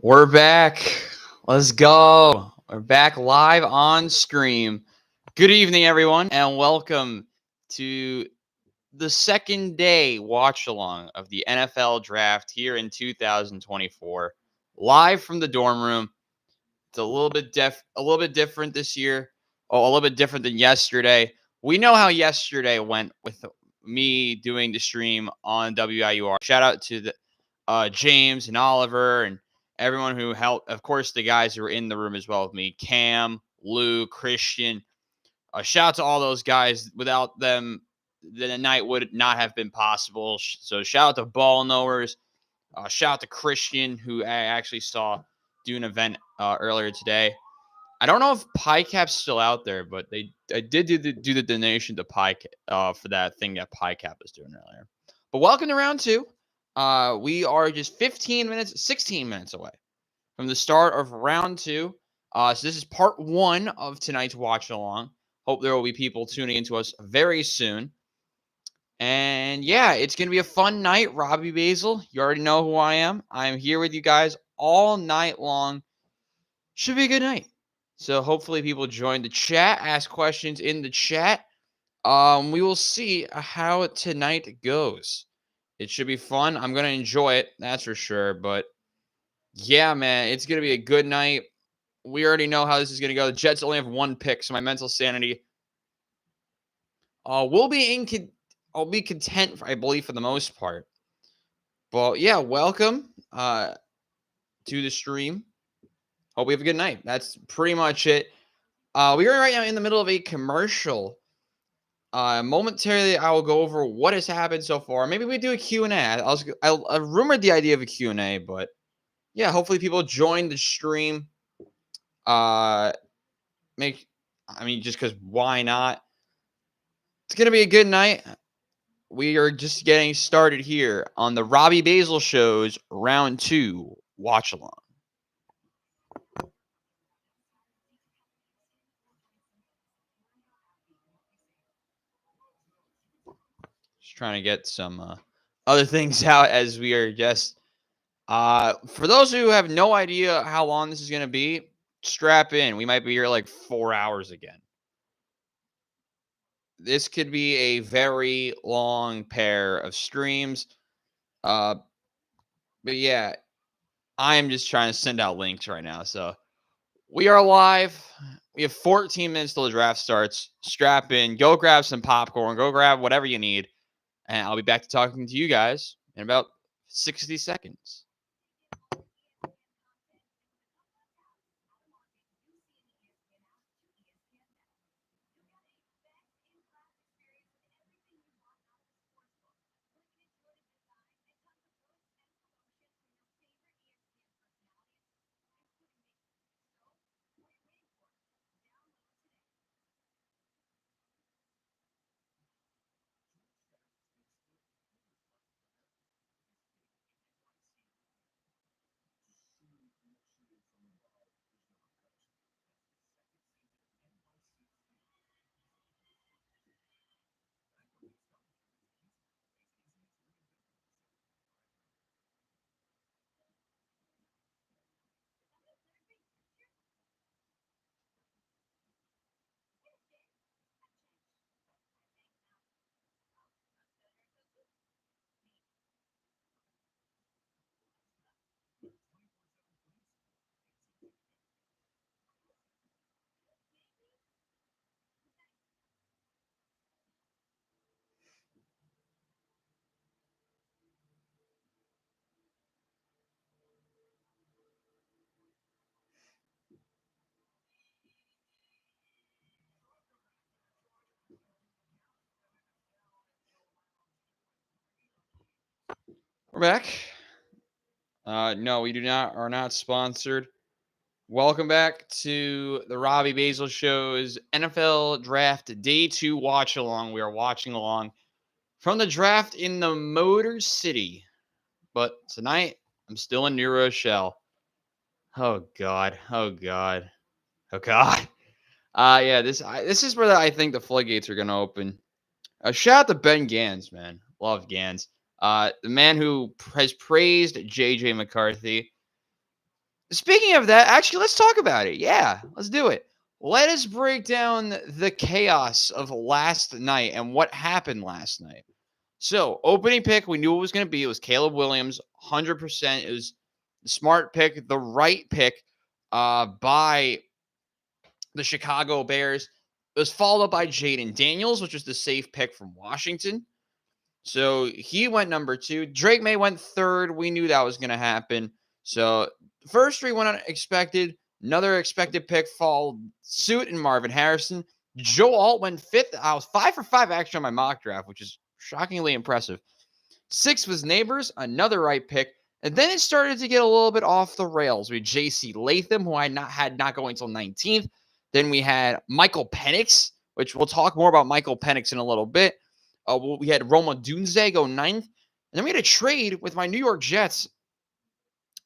We're back. Let's go. We're back live on stream. Good evening, everyone, and welcome to the second day watch along of the NFL draft here in 2024. Live from the dorm room. It's a little bit different this year. Oh, a little bit different than yesterday. We know how yesterday went with me doing the stream on WIUR. Shout out to the James and Oliver and everyone who helped. Of course, the guys who were in the room as well with me, Cam, Lou, Christian. Shout out to all those guys. Without them, the night would not have been possible. So shout out to Ball Knowers. Shout out to Christian, who I actually saw do an event earlier today. I don't know if PyCap's still out there, but I did do the donation to PyCap for that thing that PyCap was doing earlier. But welcome to round two. We are just 16 minutes away from the start of round two. So this is part one of tonight's watch along. Hope there will be people tuning into us very soon. And yeah, it's going to be a fun night. Robbie, Basel, you already know who I am. I'm here with you guys all night long. Should be a good night. So hopefully people join the chat, ask questions in the chat. We will see how tonight goes. It should be fun. I'm going to enjoy it, that's for sure. But yeah, man, it's going to be a good night. We already know how this is going to go. The Jets only have one pick, so my mental sanity will be I'll be content, I believe, for the most part. But yeah, welcome to the stream. Hope we have a good night. That's pretty much it. We are right now in the middle of a commercial. Momentarily, I will go over what has happened so far. Maybe we do a Q&A. I rumored the idea of a Q&A, but yeah, hopefully people join the stream. Just because why not? It's going to be a good night. We are just getting started here on the Robbie Basel Show's Round 2 Watch Along. Just trying to get some other things out as we are just... for those who have no idea how long this is going to be, strap in. We might be here like 4 hours again. This could be a very long pair of streams. But yeah, I am just trying to send out links right now. So we are live. We have 14 minutes till the draft starts. Strap in. Go grab some popcorn. Go grab whatever you need. And I'll be back to talking to you guys in about 60 seconds. We're back. No, we are not sponsored. Welcome back to the Robbie Basel Show's NFL Draft Day 2 watch along. We are watching along from the draft in the Motor City. But tonight, I'm still in New Rochelle. Oh, God. Oh, God. Oh, God. Yeah, this is where I think the floodgates are going to open. Shout out to Ben Gans, man. Love Gans. The man who has praised J.J. McCarthy. Speaking of that, actually, let's talk about it. Yeah, let's do it. Let us break down the chaos of last night and what happened last night. So, opening pick, we knew it was going to be. It was Caleb Williams, 100%. It was the smart pick, the right pick by the Chicago Bears. It was followed up by Jaden Daniels, which was the safe pick from Washington. So he went number 2. Drake May went 3rd. We knew that was going to happen. So first 3 went unexpected. Another expected pick followed suit in Marvin Harrison. Joe Alt went 5th. I was 5 for 5 actually on my mock draft, which is shockingly impressive. 6th was Neighbors, another right pick. And then it started to get a little bit off the rails. We had J.C. Latham, who I had not going until 19th. Then we had Michael Penix, which we'll talk more about Michael Penix in a little bit. We had Roma Dunze go 9th. And then we had a trade with my New York Jets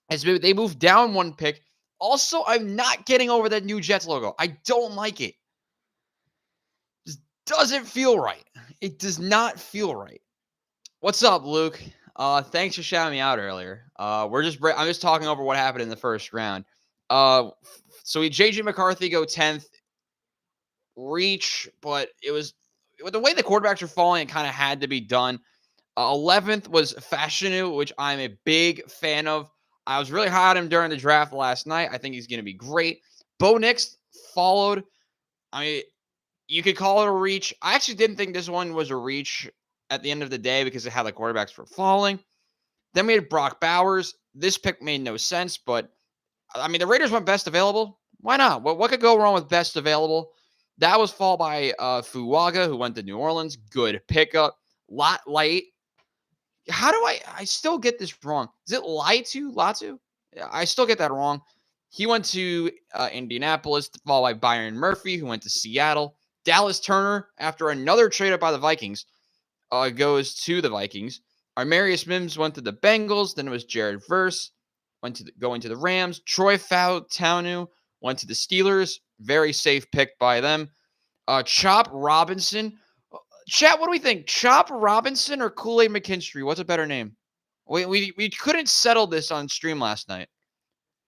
as they moved down 1 pick. Also, I'm not getting over that new Jets logo. I don't like it. It just doesn't feel right. It does not feel right. What's up, Luke? Thanks for shouting me out earlier. I'm just talking over what happened in the first round. So we JJ McCarthy go 10th, reach, but it was with the way the quarterbacks are falling, it kind of had to be done. 11th was Fashanu, which I'm a big fan of. I was really high on him during the draft last night. I think he's going to be great. Bo Nix followed. I mean, you could call it a reach. I actually didn't think this one was a reach at the end of the day because of how the quarterbacks were falling. Then we had Brock Bowers. This pick made no sense, but I mean, the Raiders went best available. Why not? What could go wrong with best available? That was followed by Fuaga, who went to New Orleans. Good pickup. Lot light. How do I still get this wrong? Is it Latu? I still get that wrong. He went to Indianapolis, followed by Byron Murphy, who went to Seattle. Dallas Turner, after another trade up by the Vikings, goes to the Vikings. Armarius Mims went to the Bengals. Then it was Jared Verse going to the Rams. Troy Fautanu went to the Steelers. Very safe pick by them. Chop Robinson. Chat, what do we think? Chop Robinson or Kool-Aid McKinstry? What's a better name? We couldn't settle this on stream last night.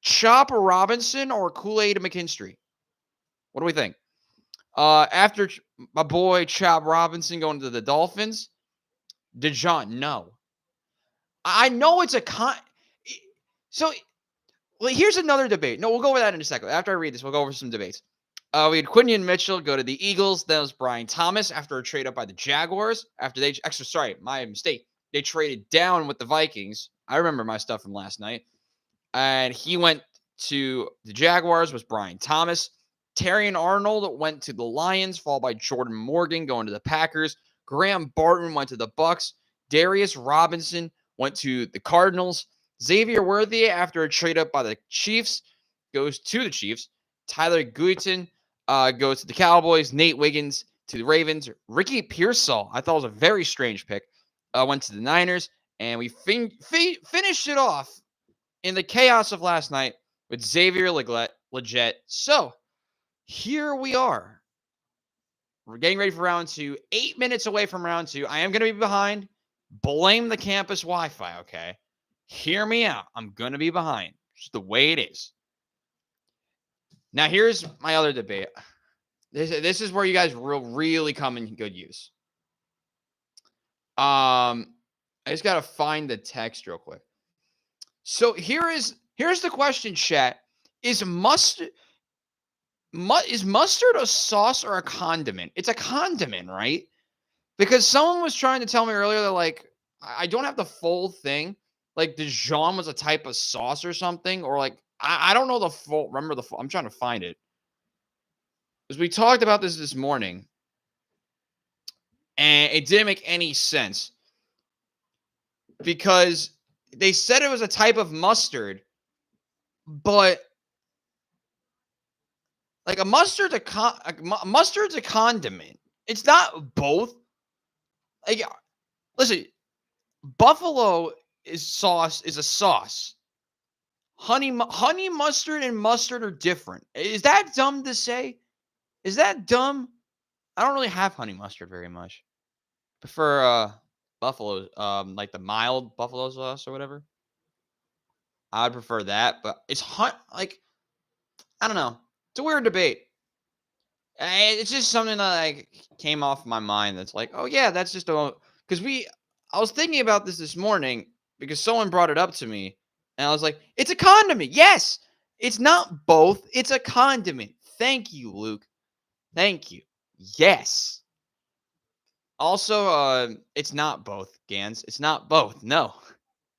Chop Robinson or Kool-Aid McKinstry? What do we think? After my boy Chop Robinson going to the Dolphins, DeJohn, no. I know it's a So, well, here's another debate. No, we'll go over that in a second. After I read this, we'll go over some debates. We had Quinion Mitchell go to the Eagles. Then it was Brian Thomas after a trade up by the Jaguars. My mistake. They traded down with the Vikings. I remember my stuff from last night. And he went to the Jaguars, was Brian Thomas. Terrion Arnold went to the Lions, followed by Jordan Morgan going to the Packers. Graham Barton went to the Bucks. Darius Robinson went to the Cardinals. Xavier Worthy, after a trade up by the Chiefs, goes to the Chiefs. Tyler Guiton goes to the Cowboys. Nate Wiggins to the Ravens. Ricky Pearsall, I thought was a very strange pick, went to the Niners. And we finished it off in the chaos of last night with Xavier Legette. So here we are. We're getting ready for round 2. 8 minutes away from round 2. I am going to be behind. Blame the campus Wi-Fi, okay? Hear me out. I'm going to be behind. Just the way it is. Now, here's my other debate. This is where you guys really come in good use. I just got to find the text real quick. So here's the question, chat. Is mustard a sauce or a condiment? It's a condiment, right? Because someone was trying to tell me earlier that, like, I don't have the full thing. Like, Dijon was a type of sauce or something. Or, like, I don't know the full. Remember the full. I'm trying to find it. Because we talked about this morning. And it didn't make any sense. Because they said it was a type of mustard. But like a mustard's a condiment. It's not both. Like, listen, buffalo is a sauce. Honey mustard and mustard are different. Is that dumb to say? Is that dumb? I don't really have honey mustard very much. I prefer buffalo, like the mild buffalo sauce or whatever. I'd prefer that, but it's like, I don't know. It's a weird debate. It's just something that like came off my mind. That's like, oh yeah, that's just a because I was thinking about this morning because someone brought it up to me, and I was like, it's a condiment. Yes, it's not both. It's a condiment. Thank you, Luke. Thank you. Yes. Also, it's not both, Gans. It's not both. No,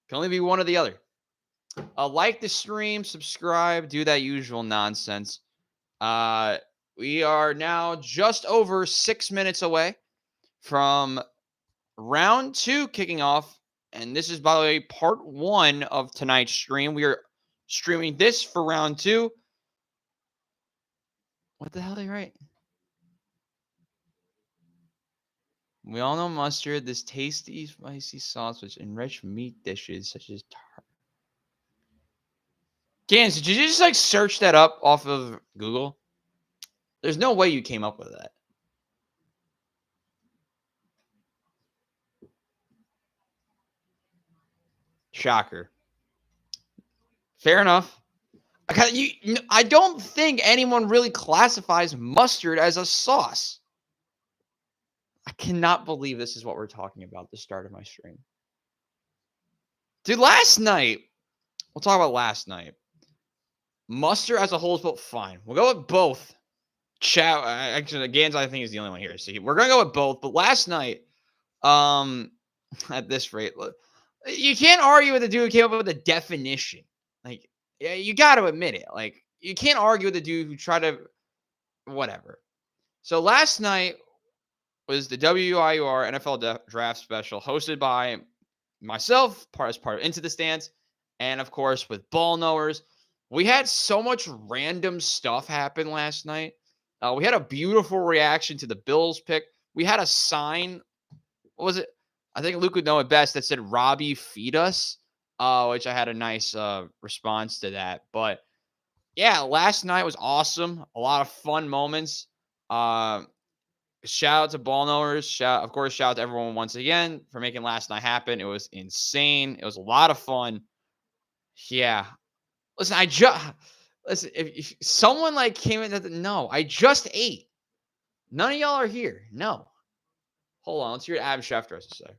can only be one or the other. Like the stream, subscribe, do that usual nonsense. We are now just over 6 minutes away from round 2 kicking off. And this is, by the way, part 1 of tonight's stream. We are streaming this for round 2. What the hell did they write? We all know mustard, this tasty, spicy sauce which enrich meat dishes such as Gans, did you just like search that up off of Google? There's no way you came up with that. Shocker. Fair enough. I don't think anyone really classifies mustard as a sauce. I cannot believe this is what we're talking about at the start of my stream. Dude, last night, we'll talk about last night. Mustard as a whole is both fine. We'll go with both. Actually, Gans, I think, is the only one here. So we're going to go with both. But last night, at this rate, you can't argue with the dude who came up with a definition. Like, yeah, you got to admit it. Like, you can't argue with the dude who tried to, whatever. So last night was the WIUR NFL Draft Special hosted by myself, as part of Into the Stands, and of course with Ball Knowers. We had so much random stuff happen last night. We had a beautiful reaction to the Bills pick. We had a sign. What was it? I think Luke would know it best. That said, "Robbie, feed us," which I had a nice response to that. But yeah, last night was awesome. A lot of fun moments. Shout out to Ball Knowers. Shout out to everyone once again for making last night happen. It was insane. It was a lot of fun. Yeah. Listen, if someone like came in, no, I just ate. None of y'all are here. No. Hold on. Let's hear what Adam Schefter has to say.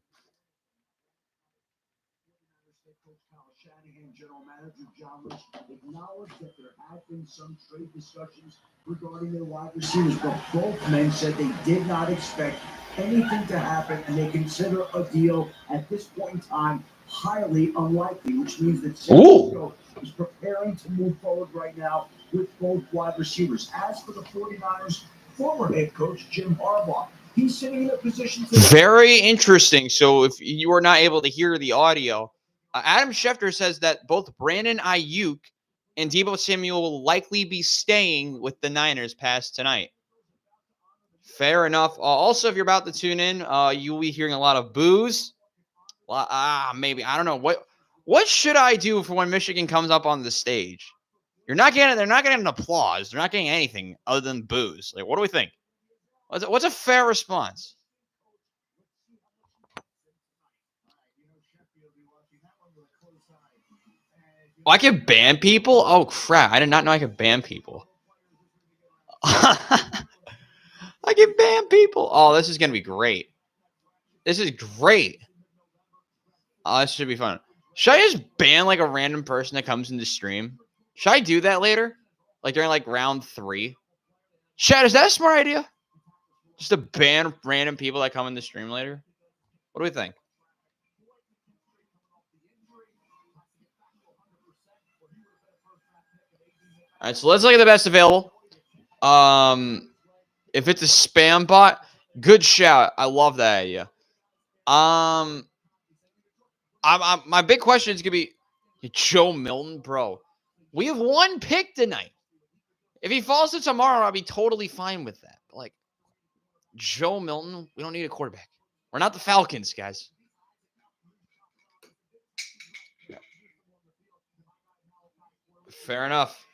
General Manager John Lynch acknowledged that there had been some trade discussions regarding their wide receivers, but both men said they did not expect anything to happen, and they consider a deal at this point in time highly unlikely, which means that San Francisco is preparing to move forward right now with both wide receivers. As for the 49ers, former head coach Jim Harbaugh, he's sitting in a position to... Very interesting. So if you were not able to hear the audio, Adam Schefter says that both Brandon Ayuk and Deebo Samuel will likely be staying with the Niners past tonight. Fair enough. Also, if you're about to tune in, you'll be hearing a lot of boos. Maybe. I don't know. What should I do for when Michigan comes up on the stage? They're not getting an applause. They're not getting anything other than boos. Like, what do we think? What's a fair response? Oh, I can ban people? Oh, crap. I did not know I could ban people. I can ban people. Oh, this is going to be great. This is great. Oh, this should be fun. Should I just ban, like, a random person that comes into stream? Should I do that later? Like, during, like, round 3? Chad, is that a smart idea? Just to ban random people that come in the stream later? What do we think? All right, so let's look at the best available. If it's a spam bot, good shout. I love that idea. My big question is gonna be Joe Milton, bro. We have one pick tonight. If he falls to tomorrow, I'll be totally fine with that. But like Joe Milton, we don't need a quarterback. We're not the Falcons, guys. Fair enough.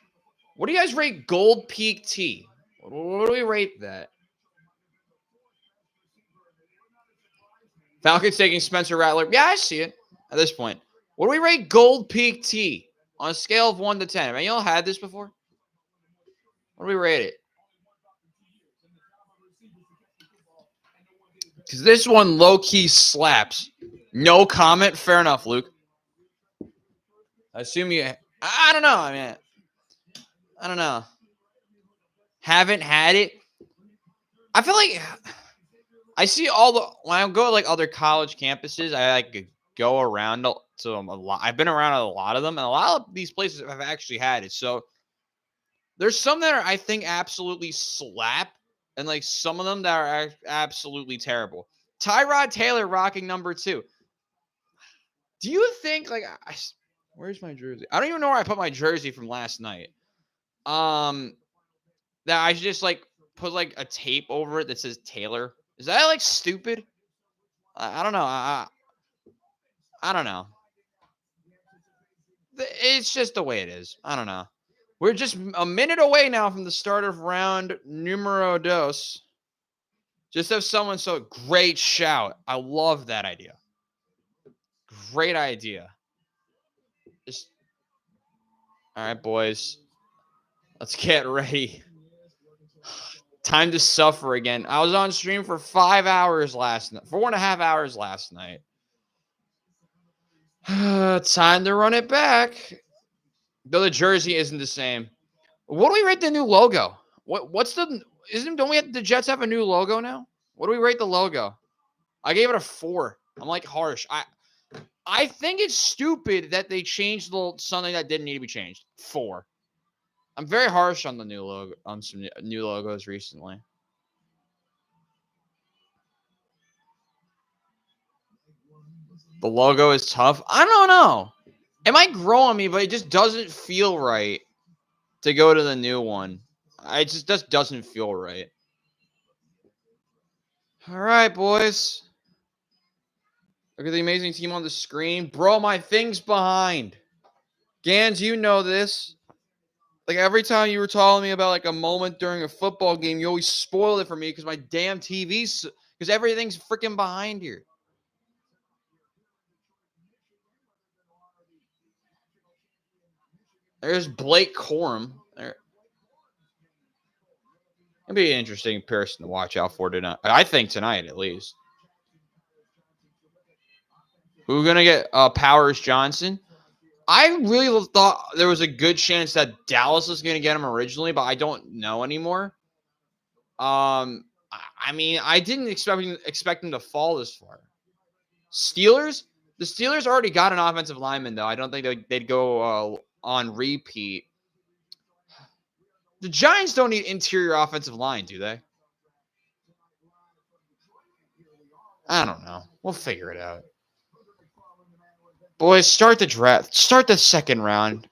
What do you guys rate Gold Peak Tea? What do we rate that? Falcons taking Spencer Rattler. Yeah, I see it at this point. What do we rate Gold Peak Tea? On a scale of 1 to 10. I mean, you all had this before? What do we rate it? Because this one low-key slaps. No comment? Fair enough, Luke. I assume you... I don't know. I mean, I don't know. Haven't had it. I feel like... I see all the... When I go to, like, other college campuses, I, like, go around to them a lot. I've been around a lot of them, and a lot of these places have actually had it. So, there's some that are, I think, absolutely slap, and, like, some of them that are absolutely terrible. Tyrod Taylor rocking number 2. Do you think, like, where's my jersey? I don't even know where I put my jersey from last night. That I should just, like, put, like, a tape over it that says Taylor. Is that, like, stupid? I don't know. I don't know. It's just the way it is. I don't know. We're just a minute away now from the start of round numero dos. Just have someone so great shout. I love that idea. Great idea. Just all right, boys. Let's get ready. Time to suffer again. I was on stream for 5 hours last night. 4.5 hours last night. Time to run it back. Though the jersey isn't the same. What do we rate the new logo? What's the the Jets have a new logo now? What do we rate the logo? I gave it a 4. I'm like harsh. I think it's stupid that they changed something that didn't need to be changed. 4. I'm very harsh on the new logo, on some new logos recently. The logo is tough. I don't know. It might grow on me, but it just doesn't feel right to go to the new one. It just doesn't feel right. All right, boys. Look at the amazing team on the screen. Bro, my thing's behind. Gans, you know this. Like, every time you were telling me about, like, a moment during a football game, you always spoil it for me because my damn TV's... Because everything's freaking behind here. There's Blake Corum. It'll be an interesting person to watch out for tonight. I think tonight, at least. Who's going to get Powers Johnson? I really thought there was a good chance that Dallas was going to get him originally, but I don't know anymore. I mean, I didn't expect him to fall this far. Steelers? The Steelers already got an offensive lineman, though. I don't think they'd go on repeat. The Giants don't need interior offensive line, do they? I don't know. We'll figure it out. Boys, start the draft. Start the second round.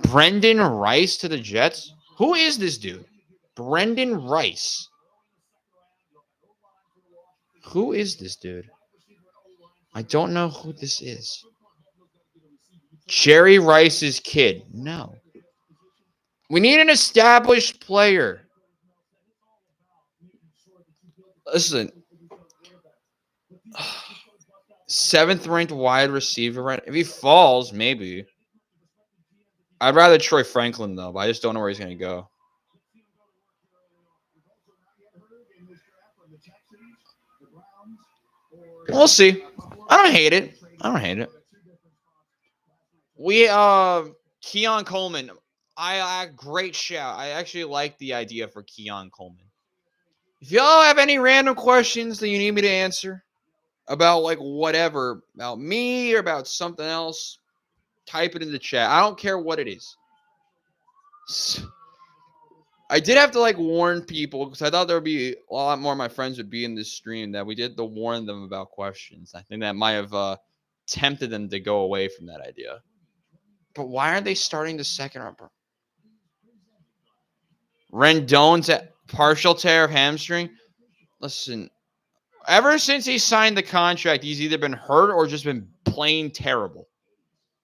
Brendan Rice to the Jets? Who is this dude? Brendan Rice. Who is this dude? I don't know who this is. Jerry Rice's kid. No. We need an established player. Listen. 7th ranked wide receiver. If he falls, maybe. I'd rather Troy Franklin, though, but I just don't know where he's going to go. We'll see. I don't hate it. We, Keon Coleman. I great shout. I actually like the idea for Keon Coleman. If y'all have any random questions that you need me to answer about, like, whatever, about me or about something else, type it in the chat. I don't care what it is. I did have to, like, warn people because I thought there would be a lot more of my friends would be in this stream, that we did to warn them about questions. I think that might have tempted them to go away from that idea. But why aren't they starting the second round? Rendon's at partial tear of hamstring. Listen, ever since he signed the contract, he's either been hurt or just been plain terrible.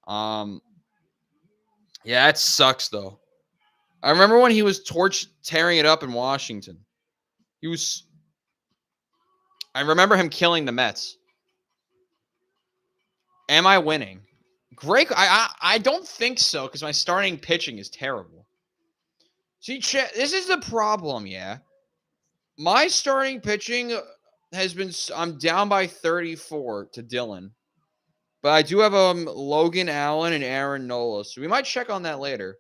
Yeah, it sucks though. I remember when he was tearing it up in Washington. I remember him killing the Mets. Am I winning? Great. I don't think so because my starting pitching is terrible. See, this is the problem, yeah. My starting pitching has been. I'm down by 34 to Dylan. But I do have Logan Allen and Aaron Nola, so we might check on that later.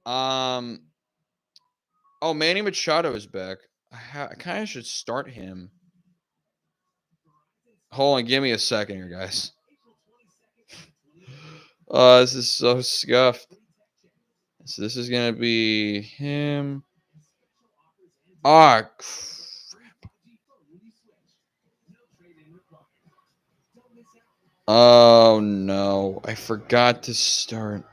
Oh, Manny Machado is back. I kind of should start him. Hold on, give me a second here, guys. This is so scuffed. So this is gonna be him. Ah, crap. Oh no, I forgot to start.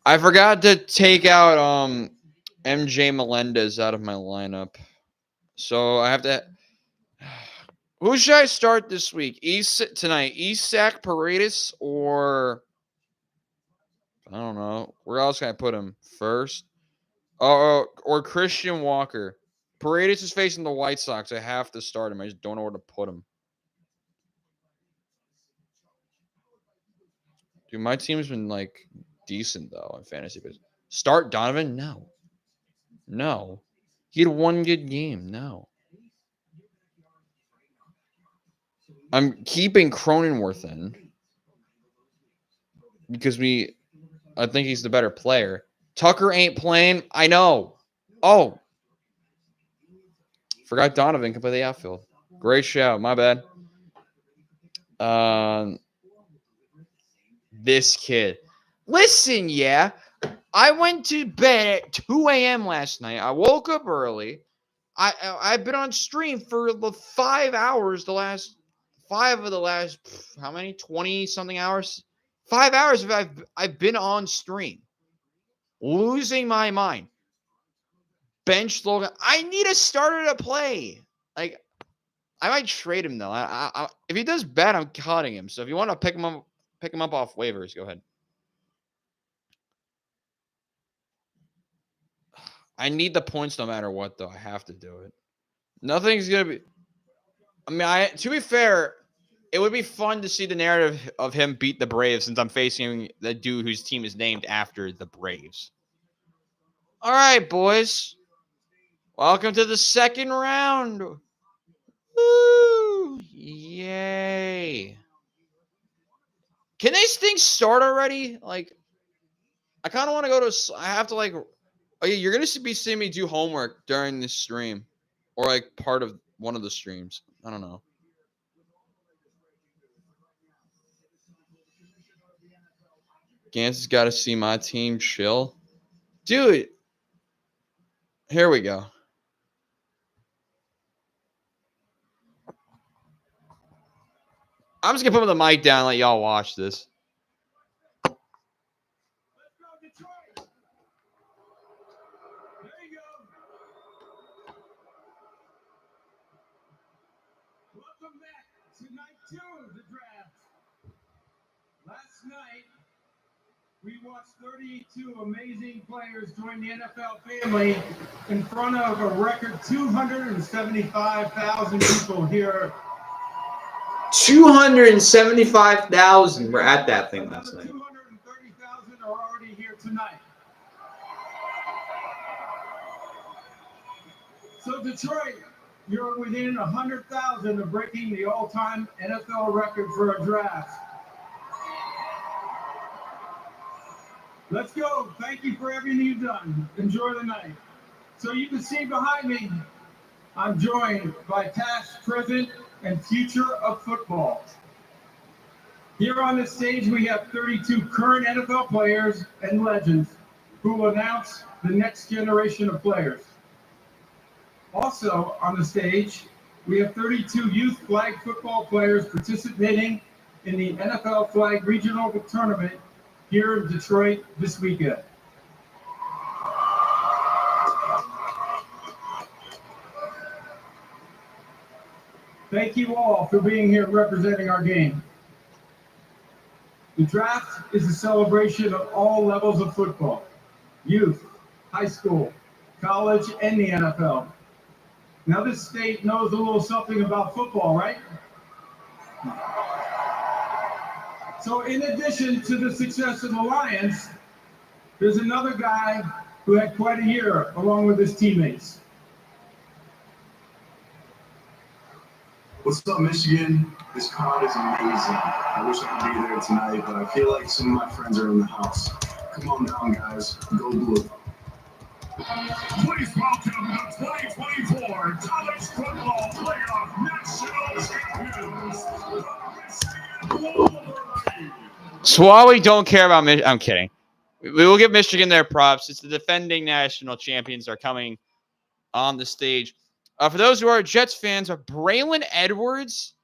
I forgot to take out MJ Melendez out of my lineup. So I have to. Who should I start this week? Tonight, Isak Paredes or I don't know. Where else can I put him? First? Or Christian Walker. Paredes is facing the White Sox. I have to start him. I just don't know where to put him. Dude, my team's been like decent though in fantasy. But start Donovan? No. No. He had one good game. No. I'm keeping Cronenworth in because I think he's the better player. Tucker ain't playing. I know. Oh. Forgot Donovan can play the outfield. Great shout. My bad. This kid. Listen, yeah. I went to bed at 2 a.m. last night. I woke up early. I've been on stream for the 5 hours. How many? 20 something hours. 5 hours. I've been on stream, losing my mind. Bench Logan. I need a starter to play. Like I might trade him though. If he does bad, I'm cutting him. So if you want to pick him up off waivers. Go ahead. I need the points no matter what, though. I have to do it. Nothing's gonna be. I mean, to be fair, it would be fun to see the narrative of him beat the Braves since I'm facing the dude whose team is named after the Braves. All right, boys. Welcome to the second round. Woo! Yay! Can this thing start already? Like, I kind of want to go to. I have to like. Oh yeah, you're gonna be seeing me do homework during this stream, or like part of one of the streams. I don't know. Gans has got to see my team chill, dude. Here we go. I'm just gonna put the mic down and let y'all watch this. Welcome back to night 2 of the draft. Last night, we watched 32 amazing players join the NFL family in front of a record 275,000 people here. 275,000 were at that thing last night. 230,000 are already here tonight. So Detroit, you're within 100,000 of breaking the all-time NFL record for a draft. Let's go. Thank you for everything you've done. Enjoy the night. So you can see behind me, I'm joined by past, present, and future of football. Here on this stage, we have 32 current NFL players and legends who will announce the next generation of players. Also on the stage, we have 32 youth flag football players participating in the NFL Flag Regional Tournament here in Detroit this weekend. Thank you all for being here representing our game. The draft is a celebration of all levels of football: youth, high school, college, and the NFL. Now this state knows a little something about football, right? So in addition to the success of the Lions, there's another guy who had quite a year along with his teammates. What's up, Michigan? This crowd is amazing. I wish I could be there tonight, but I feel like some of my friends are in the house. Come on down, guys. Go Blue. Please welcome the 2024 College Football Playoff National Champions, the Michigan Wolverines. So while we don't care about Michigan, I'm kidding. We will give Michigan their props. It's the defending national champions are coming on the stage. For those who are Jets fans, Braylon Edwards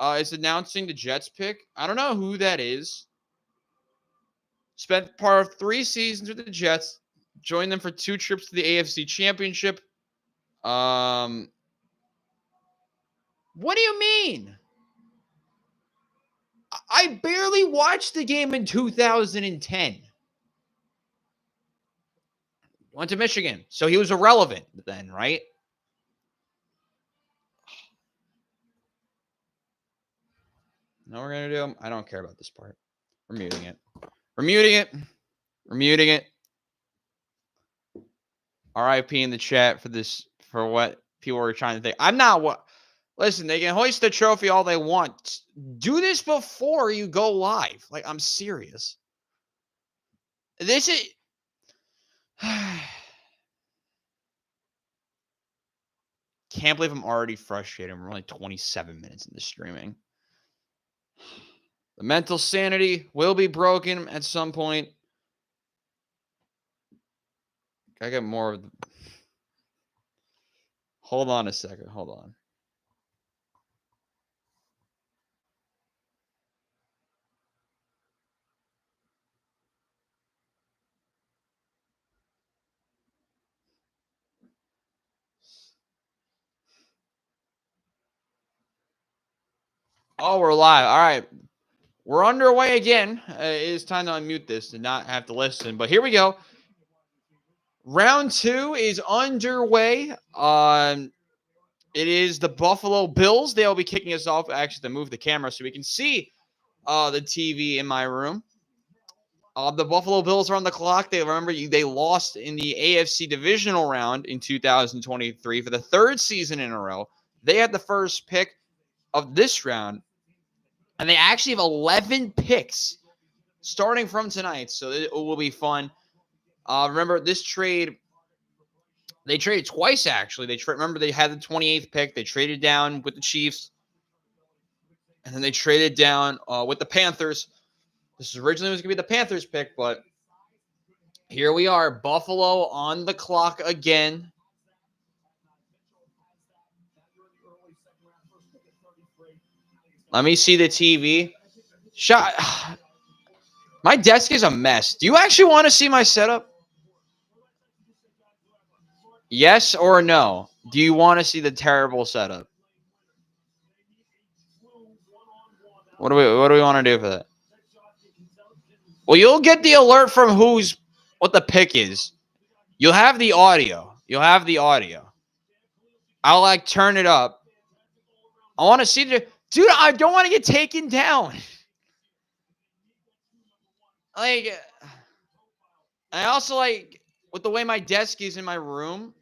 is announcing the Jets pick. I don't know who that is. Spent part of 3 seasons with the Jets. Joined them for 2 trips to the AFC Championship. What do you mean? I barely watched the game in 2010. Went to Michigan. So he was irrelevant then, right? No, we're going to do. I don't care about this part. We're muting it. We're muting it. We're muting it. RIP in the chat for this, for what people were trying to think. I'm not what. Listen, they can hoist the trophy all they want. Do this before you go live. Like, I'm serious. This is. Can't believe I'm already frustrated. We're only 27 minutes into streaming. The mental sanity will be broken at some point. I get more of the. Hold on a second. Hold on. Oh, we're live. All right. We're underway again. It is time to unmute this to not have to listen. But here we go. Round 2 is underway. It is the Buffalo Bills. They'll be kicking us off. Actually, to move the camera so we can see the TV in my room. The Buffalo Bills are on the clock. They lost in the AFC divisional round in 2023 for the 3rd season in a row. They had the first pick of this round, and they actually have 11 picks starting from tonight, so it will be fun. Remember, this trade, they traded twice, actually. Remember, they had the 28th pick. They traded down with the Chiefs, and then they traded down with the Panthers. This originally was going to be the Panthers pick, but here we are, Buffalo on the clock again. Let me see the TV. My desk is a mess. Do you actually want to see my setup? Yes or no? Do you want to see the terrible setup? What do we want to do for that? Well, you'll get the alert from what the pick is. You'll have the audio. I'll turn it up. I want to see dude, I don't want to get taken down. I also with the way my desk is in my room,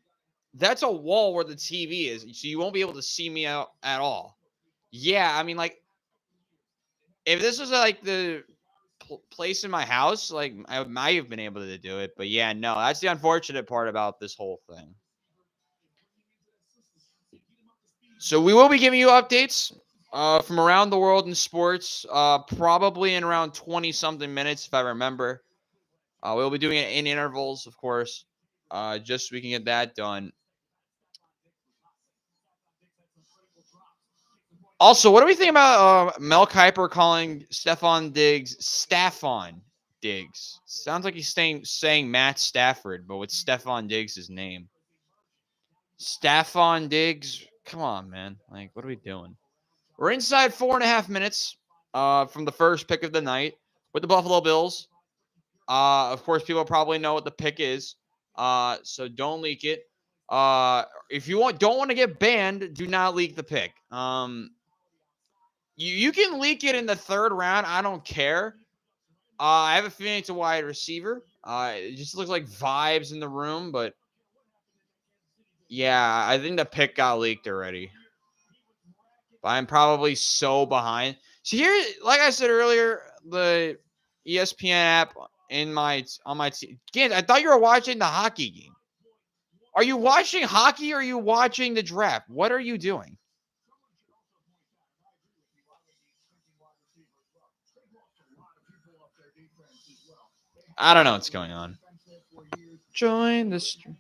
that's a wall where the TV is, so you won't be able to see me out at all. Yeah, I mean, if this was the place in my house, I might have been able to do it, but yeah, no, that's the unfortunate part about this whole thing. So we will be giving you updates from around the world in sports, probably in around 20-something minutes, if I remember. We'll be doing it in intervals, of course, just so we can get that done. Also, what do we think about Mel Kiper calling Stefon Diggs Staffon Diggs? Sounds like he's saying Matt Stafford, but with Stefon Diggs' name. Staffon Diggs? Come on, man. What are we doing? We're inside 4.5 minutes from the first pick of the night with the Buffalo Bills. Of course, people probably know what the pick is, so don't leak it. If you don't want to get banned, do not leak the pick. You can leak it in the third round. I don't care. I have a feeling it's a wide receiver. It just looks like vibes in the room, but yeah, I think the pick got leaked already. But I'm probably so behind. So here, like I said earlier, the ESPN app on my Gans, I thought you were watching the hockey game. Are you watching hockey or are you watching the draft? What are you doing? I don't know what's going on. Join the stream.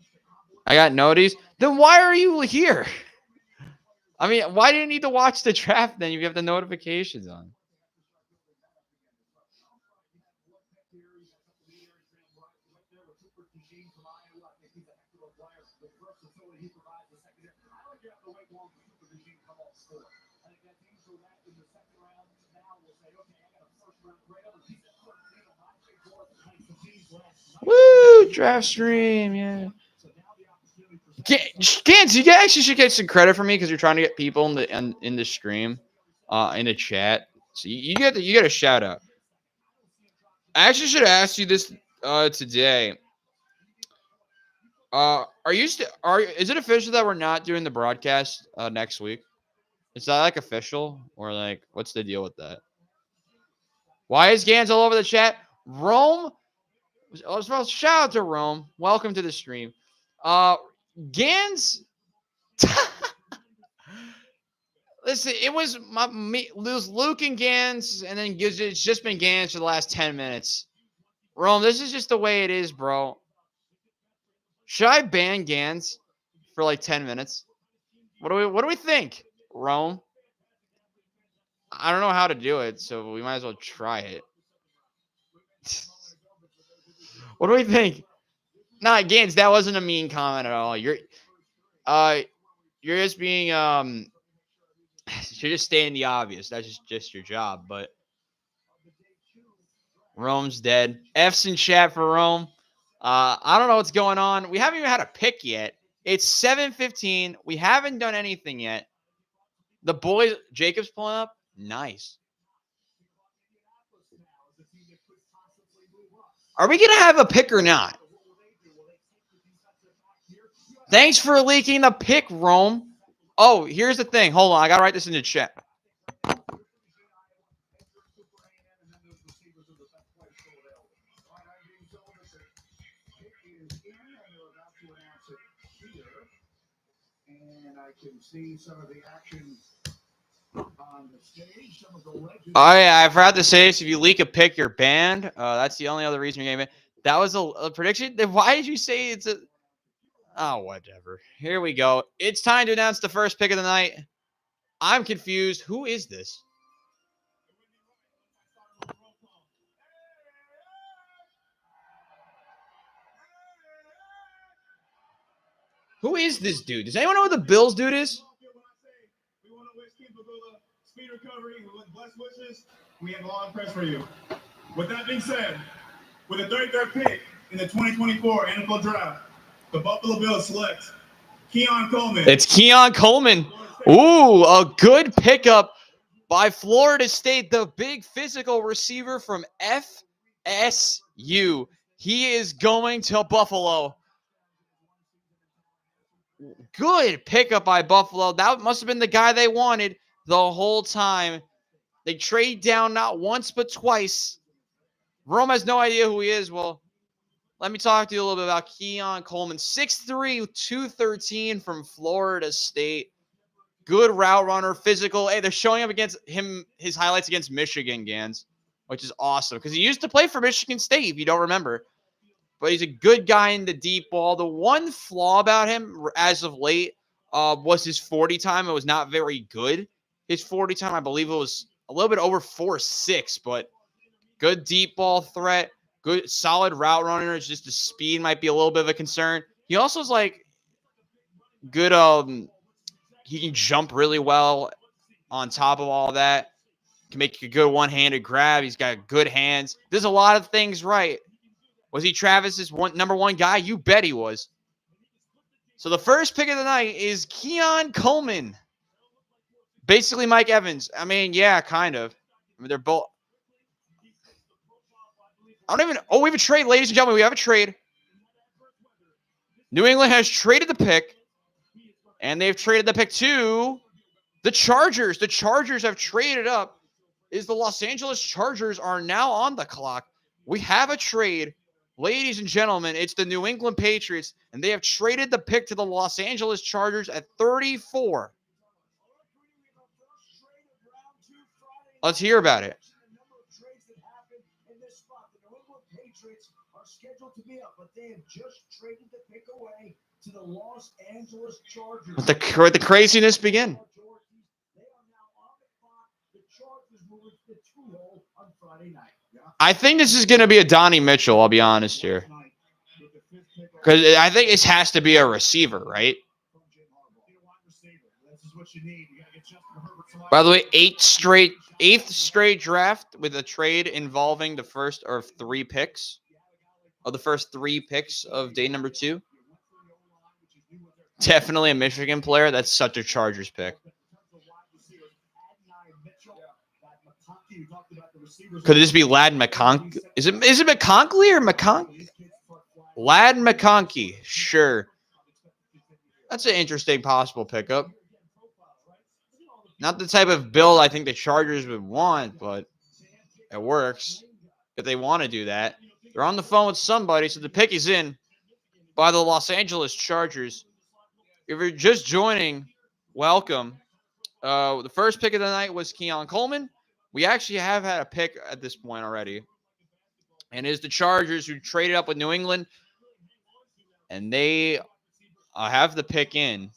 I got notice. Then why are you here? I mean, why do you need to watch the draft then if you have the notifications on? Woo! Draft stream, yeah. Gans, you actually should get some credit for me because you're trying to get people in the stream, in the chat. So you get a shout out. I actually should have asked you this today. Is it official that we're not doing the broadcast next week? Is that like official or like what's the deal with that? Why is Gans all over the chat? Rome. Well, shout out to Rome. Welcome to the stream. Gans. Listen, it was Luke and Gans, and then it's just been Gans for the last 10 minutes. Rome, this is just the way it is, bro. Should I ban Gans for like 10 minutes? What do we think, Rome? I don't know how to do it, so we might as well try it. What do we think? Nah, Gans, that wasn't a mean comment at all. You're just being you're just stating the obvious. That's just your job, but Rome's dead. F's in chat for Rome. I don't know what's going on. We haven't even had a pick yet. It's 7:15. We haven't done anything yet. The boys, Jacob's pulling up. Nice. Are we gonna have a pick or not? Thanks for leaking the pick, Rome. Oh, here's the thing. Hold on, I gotta write this in the chat. And I can see some of the action on the stage. Some of the legends. Oh yeah, I forgot to say this. If you leak a pick, you're banned. That's the only other reason you're getting banned. That was a prediction. Then why did you say it's a? Oh, whatever. Here we go. It's time to announce the first pick of the night. I'm confused. Who is this? Who is this dude? Does anyone know who the Bills dude is? Speed recovery with blessed wishes. We have a long press for you. With that being said, with the 33rd pick in the 2024 NFL Draft, the Buffalo Bills select Keon Coleman. It's Keon Coleman. Ooh, a good pickup by Florida State, the big physical receiver from FSU. He is going to Buffalo. Good pickup by Buffalo. That must have been the guy they wanted the whole time. They trade down not once but twice. Rome has no idea who he is. Well, let me talk to you a little bit about Keon Coleman. 6'3", 213 from Florida State. Good route runner, physical. Hey, they're showing up against him, his highlights against Michigan, Gans, which is awesome because he used to play for Michigan State, if you don't remember. But he's a good guy in the deep ball. The one flaw about him as of late was his 40 time. It was not very good. His 40 time, I believe it was a little bit over 4.6, but good deep ball threat. Good, solid route runner. It's just the speed might be a little bit of a concern. He also is like good. He can jump really well. On top of all that, can make a good one-handed grab. He's got good hands. There's a lot of things right. Was he Travis's number one guy? You bet he was. So the first pick of the night is Keon Coleman. Basically, Mike Evans. I mean, yeah, kind of. I mean, they're both. I don't even. Oh, we have a trade, ladies and gentlemen. We have a trade. New England has traded the pick, and they've traded the pick to the Chargers. The Chargers have traded up. The Los Angeles Chargers are now on the clock. We have a trade. Ladies and gentlemen, it's the New England Patriots, and they have traded the pick to the Los Angeles Chargers at 34. Let's hear about it. Scheduled to be up, but they have just traded the pick away to the Los Angeles Chargers. Let the craziness begin. They are now on the clock. The Chargers moving to the 2-hole on Friday night. I think this is going to be a Donnie Mitchell, I'll be honest here. Because I think this has to be a receiver, right? By the way, eighth straight draft with a trade involving the first of 3 picks. Of the first 3 picks of day number 2. Definitely a Michigan player. That's such a Chargers pick. Could this be Lad McConkey? Is it McConkey or McConkey? Lad McConkey. Sure. That's an interesting possible pickup. Not the type of build I think the Chargers would want, but it works if they want to do that. They're on the phone with somebody, so the pick is in by the Los Angeles Chargers. If you're just joining, welcome. The first pick of the night was Keon Coleman. We actually have had a pick at this point already. And it's the Chargers who traded up with New England. And they have the pick in.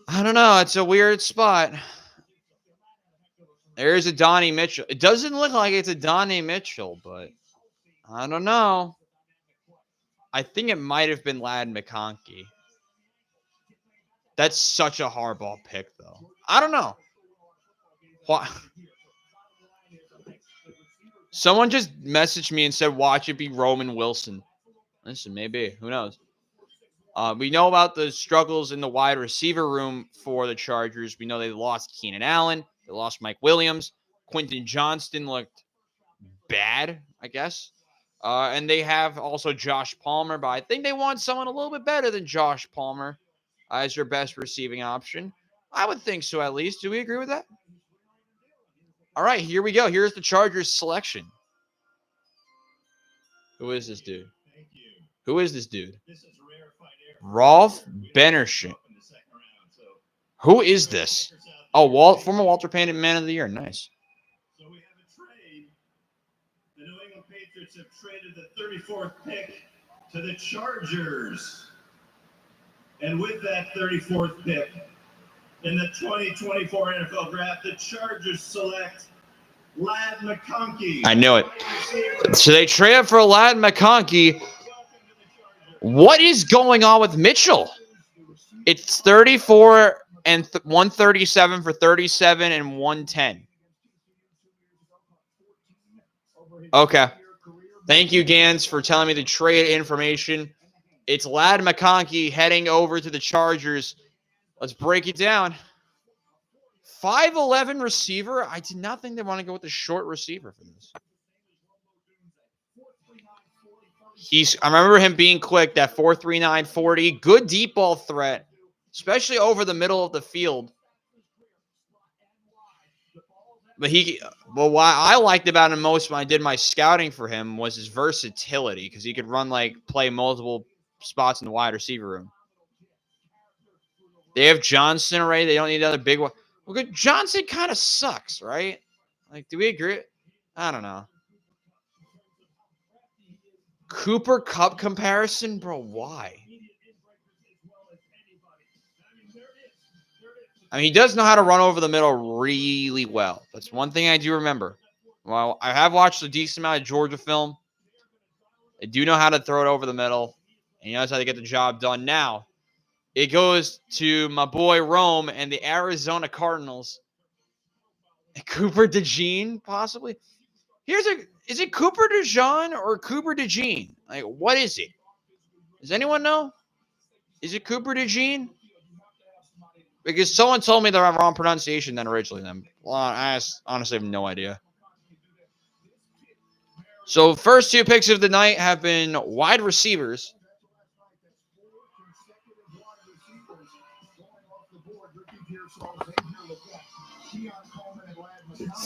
I don't know. It's a weird spot. There's a Donnie Mitchell. It doesn't look like it's a Donnie Mitchell, but I don't know. I think it might have been Lad McConkey. That's such a hardball pick, though. I don't know. What? Someone just messaged me and said, watch it be Roman Wilson. Listen, maybe. Who knows? We know about the struggles in the wide receiver room for the Chargers. We know they lost Keenan Allen. They lost Mike Williams. Quentin Johnston looked bad, I guess. And they have also Josh Palmer, but I think they want someone a little bit better than Josh Palmer as your best receiving option. I would think so, at least. Do we agree with that? All right, here we go. Here's the Chargers selection. Who is this dude? Who is this dude? Rolf Bennershon. Who is this? Oh, former Walter Payton Man of the Year. Nice. So we have a trade. The New England Patriots have traded the 34th pick to the Chargers. And with that 34th pick in the 2024 NFL Draft, the Chargers select Lad McConkey. I knew it. So they traded for Lad McConkey. What is going on with Mitchell? It's 34 and 137 for 37 and 110. Okay. Thank you, Gans, for telling me the trade information. It's Lad McConkey heading over to the Chargers. Let's break it down. 5'11 receiver. I did not think they want to go with the short receiver for this. I remember him being quick, that 4.39 40. Good deep ball threat, especially over the middle of the field. But what I liked about him most when I did my scouting for him was his versatility, because he could play multiple spots in the wide receiver room. They have Johnson already. They don't need another big one. Well, good. Johnson kind of sucks, right? Do we agree? I don't know. Cooper Kupp comparison? Bro, why? I mean, he does know how to run over the middle really well. That's one thing I do remember. Well, I have watched a decent amount of Georgia film. They do know how to throw it over the middle. And he knows how to get the job done. Now, it goes to my boy Rome and the Arizona Cardinals. Cooper DeJean, possibly. Is it Cooper DeJean or Cooper DeJean? What is it? Does anyone know? Is it Cooper DeJean? Because someone told me the wrong pronunciation than originally. Then, well, I honestly have no idea. So, first two picks of the night have been wide receivers.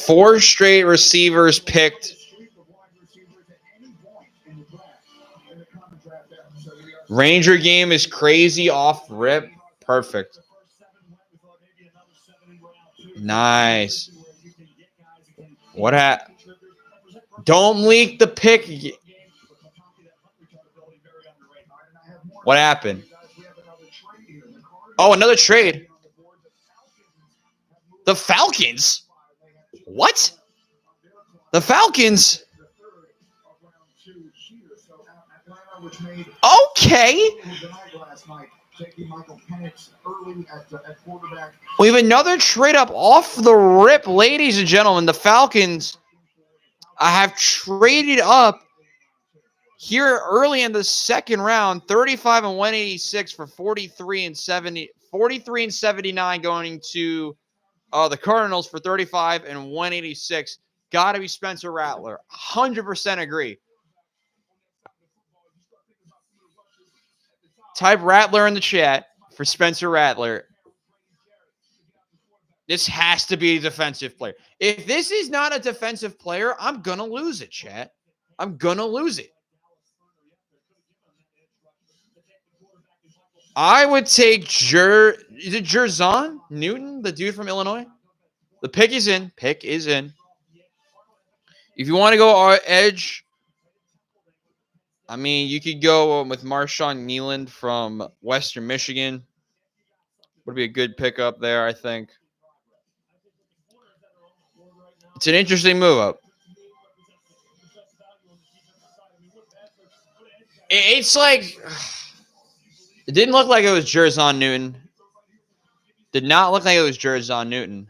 Four straight receivers picked. Ranger game is crazy off rip. Perfect. Nice. What happened? Don't leak the pick. What happened? Oh, another trade. The Falcons? What? The Falcons? Okay. We have another trade up off the rip, ladies and gentlemen. The Falcons have traded up here early in the second round, 35 and 186 for 43 and 79 going to the Cardinals for 35 and 186. Got to be Spencer Rattler. 100% agree. Type Rattler in the chat for Spencer Rattler. This has to be a defensive player. If this is not a defensive player, I'm going to lose it, chat. I'm going to lose it. I would take is it Jerzon Newton, the dude from Illinois? The pick is in. Pick is in. If you want to go edge, I mean, you could go with Marshawn Nealand from Western Michigan. Would be a good pickup there, I think. It's an interesting move up. It's like it didn't look like it was Jerzon Newton. Did not look like it was Jerzon Newton.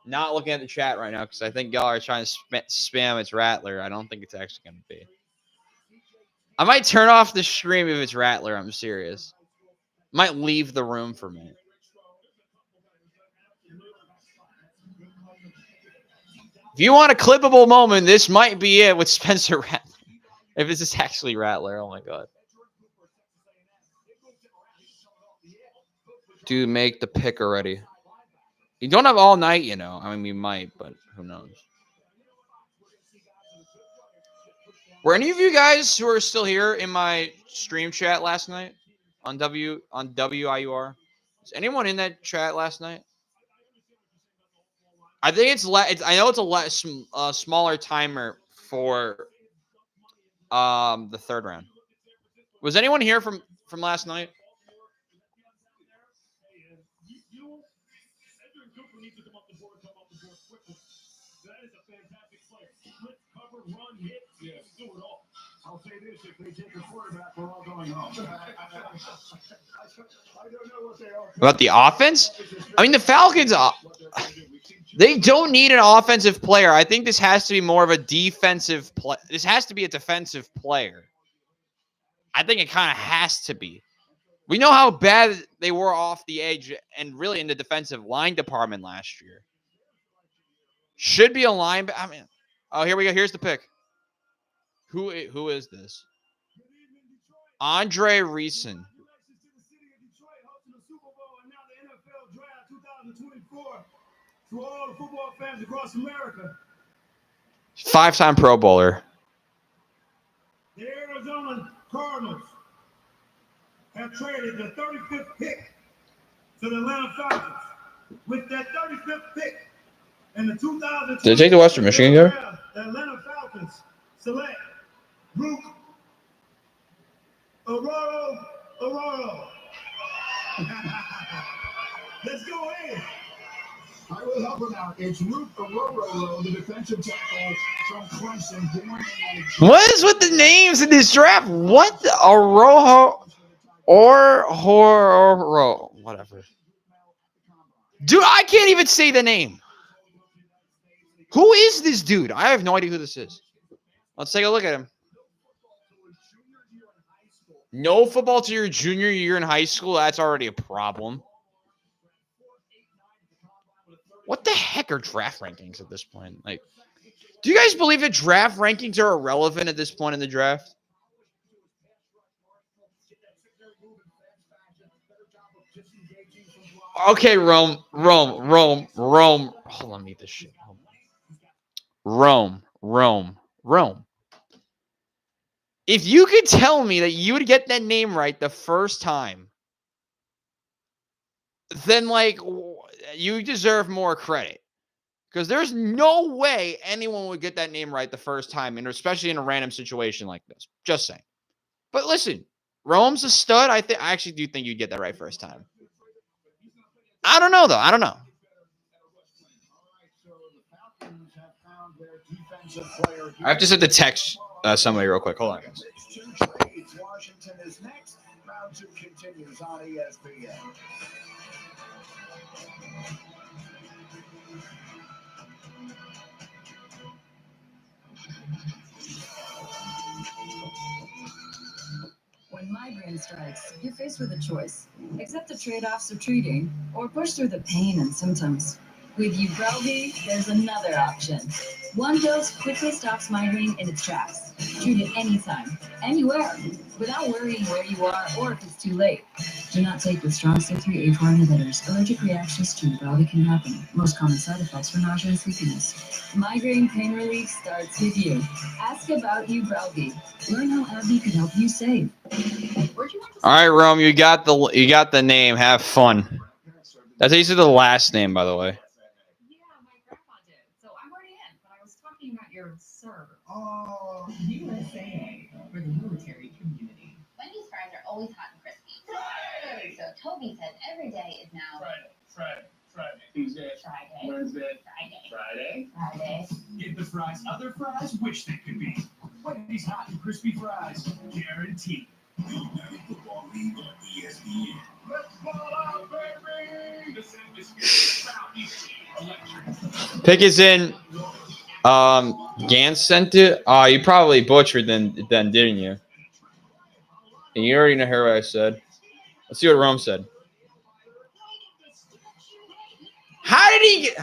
Not looking at the chat right now because I think y'all are trying to spam it's Rattler. I don't think it's actually going to be. I might turn off the stream if it's Rattler. I'm serious. Might leave the room for a minute. If you want a clippable moment, this might be it with Spencer Rattler. If this is actually Rattler, oh my god. Dude, make the pick already. You don't have all night, you know. I mean, we might, but who knows? Were any of you guys who are still here in my stream chat last night on WIUR? Is anyone in that chat last night? I think I know it's a smaller timer for the third round. Was anyone here from last night? I'll say this, if they take the quarterback, we're all going home. I don't know what they are. About the offense? I mean, the Falcons, they don't need an offensive player. I think this has to be more of a defensive play. This has to be a defensive player. I think it kind of has to be. We know how bad they were off the edge and really in the defensive line department last year. Should be a line. I mean, oh, here we go. Here's the pick. Who is this? Andre Reeson. To all the football fans across America. 5-time Pro Bowler. The Arizona Cardinals have traded the 35th pick to the Atlanta Falcons. With that 35th pick in the 2000. Did they take the Western Michigan guy? The Atlanta Falcons select Luke Aurora. Let's go in. I will help him out. It's Luke Aurora, the defensive tackle from Clemson, born in What is with the names in this draft? What? Arojo or Horo? Whatever. Dude, I can't even say the name. Who is this dude? I have no idea who this is. Let's take a look at him. No football to your junior year in high school. That's already a problem. What the heck are draft rankings at this point? Like, do you guys believe that draft rankings are irrelevant at this point in the draft? Okay, Rome. Hold on, let me eat this shit. Rome. If you could tell me that you would get that name right the first time, then like you deserve more credit. Because there's no way anyone would get that name right the first time, and especially in a random situation like this. Just saying. But listen, Rome's a stud. I actually do think you'd get that right first time. I don't know though. I don't know. I have to send the text somebody real quick. Hold on, guys. Washington is next. Round 2 continues on ESPN. When migraine strikes, you're faced with a choice. Accept the trade-offs of treating, or push through the pain and symptoms. With Ubrelvy, there's another option. One dose quickly stops migraine in its tracks. Treat it anytime, anywhere, without worrying where you are or if it's too late. Do not take with strong C3H4 inhibitors. Allergic reactions to Ubrelvy can happen. Most common side effects are nausea and sleepiness. Migraine pain relief starts with you. Ask about Ubrelvy. Learn how AbbVie can help you save. All right, Rome, you got the name. Have fun. That's easily the last name, by the way. Yeah, my grandma did. So I'm already in, but I was talking about your sir. Oh, USA for the military community. Wendy's fries are always hot and crispy. So Toby says every day is now Friday. Tuesday. Friday. Wednesday. Friday. Give the fries other fries wish they could be. Wendy's hot and crispy fries, guaranteed. Football League on ESPN. Let's ball out, baby! This is Southeast Electric. Pick is in. Gans sent it. You probably butchered then, didn't you? And you already know what I said. Let's see what Rome said. How did he get?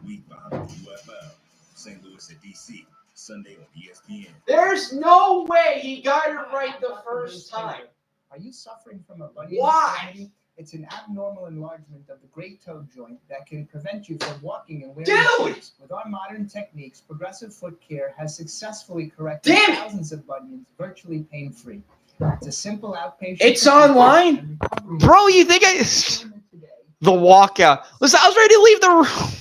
Week behind UFL. St. Louis at DC. Sunday on ESPN. There's no way he got it right the first time. Are you suffering from a bunion? Why? Deformity? It's an abnormal enlargement of the great toe joint that can prevent you from walking and wearing Dude! shoes. With our modern techniques, Progressive Foot Care has successfully corrected Damn it! thousands of bunions virtually pain-free. It's a simple outpatient. It's online? and recovery Bro, you think the walkout? Listen, I was ready to leave the room.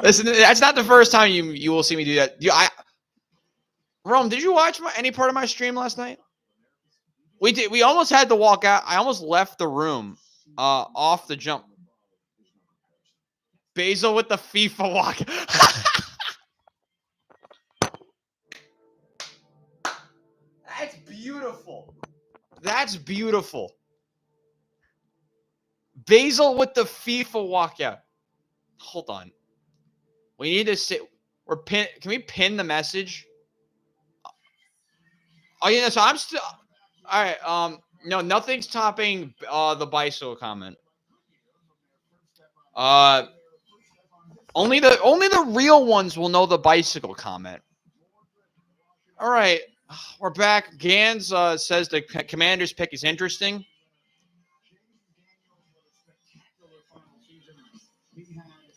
Listen, that's not the first time you will see me do that. Rome, did you watch any part of my stream last night? We did. We almost had to walk out. I almost left the room off the jump. Basel with the FIFA walk. That's beautiful. That's beautiful. Basel with the FIFA walkout. Hold on. We need to sit. Can we pin the message? Oh yeah, so I'm still. All right. No, nothing's topping the bicycle comment. Only the real ones will know the bicycle comment. All right, we're back. Gans says the Commander's pick is interesting.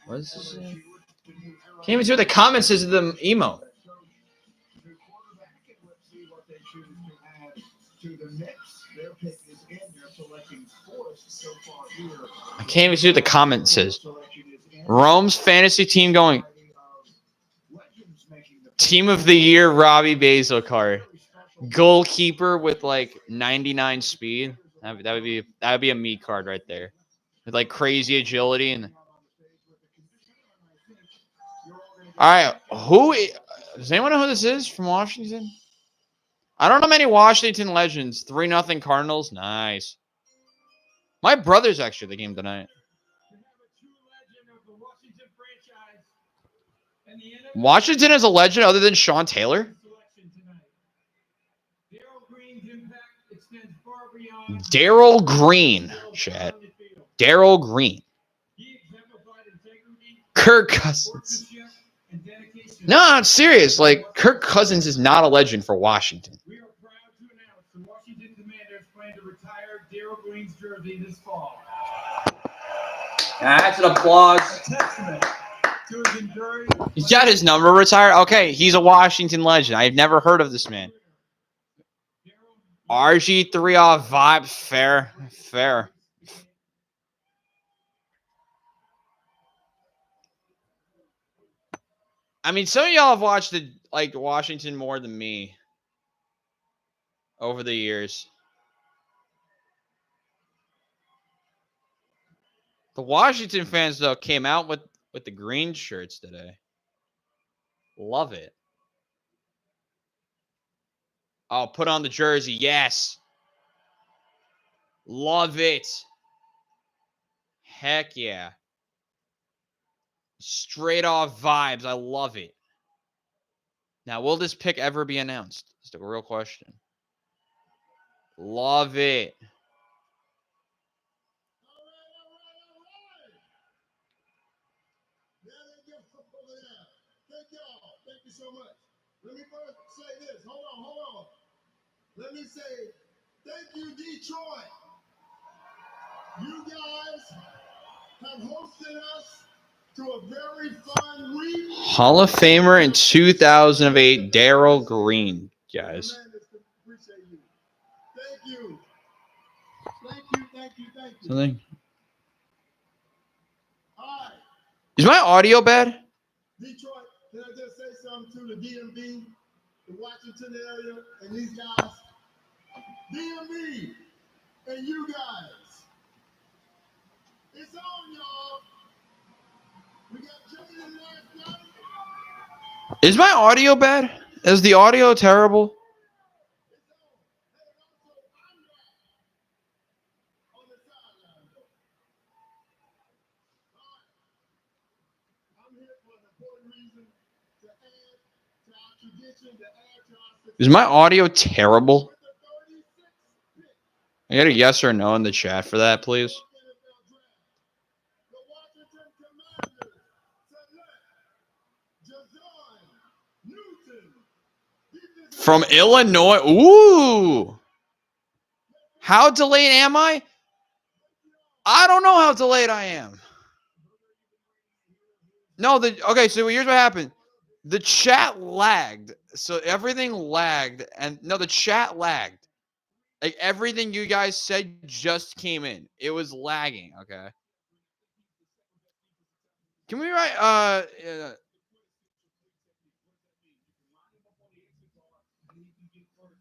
What is this? Can't even see what the comment says in the emo. I can't even see what the comment says. Rome's fantasy team going. Team of the year, Robbie Basel card. Goalkeeper with like 99 speed. That would be a me card right there. With like crazy agility and. All right, does anyone know who this is from Washington? I don't know many Washington legends. 3-0 Cardinals. Nice. My brother's actually at the game tonight. Washington is a legend other than Sean Taylor? extends far beyond Daryl Green, chat. Daryl Green. He exemplified integrity, Kirk Cousins. sportsmanship, and dedication. No, I'm serious. Like, Kirk Cousins is not a legend for Washington. We are proud to announce the Washington Commanders plan to retire Daryl Green's jersey this fall. That's an applause. A testament to his enduring. He's got his number retired. Okay, he's a Washington legend. I've never heard of this man. RG3 off vibe. Fair. Fair. I mean, some of y'all have watched Washington more than me over the years. The Washington fans, though, came out with the green shirts today. Love it. Oh, put on the jersey. Yes. Love it. Heck yeah. Straight off vibes. I love it. Now, will this pick ever be announced? Just a real question. Love it. Thank y'all. Thank you so much. Let me first say this. Hold on. Let me say thank you, Detroit. You guys have hosted us to a very fun week. Hall of Famer in 2008, Daryl Green, guys. Appreciate you. Thank you. Thank you. Something. All right. Is my audio bad? Detroit, can I just say something to the DMV, the Washington area, and these guys? DMV and you guys. It's on, y'all. We got Jaden last night. Is my audio bad? Is the audio terrible? Is my audio terrible? I got a yes or no in the chat for that, please. From Illinois. Ooh. How delayed am I? I don't know how delayed I am. No, okay, so here's what happened. The chat lagged. So everything lagged. And no, the chat lagged. Like everything you guys said just came in. It was lagging, okay? Can we write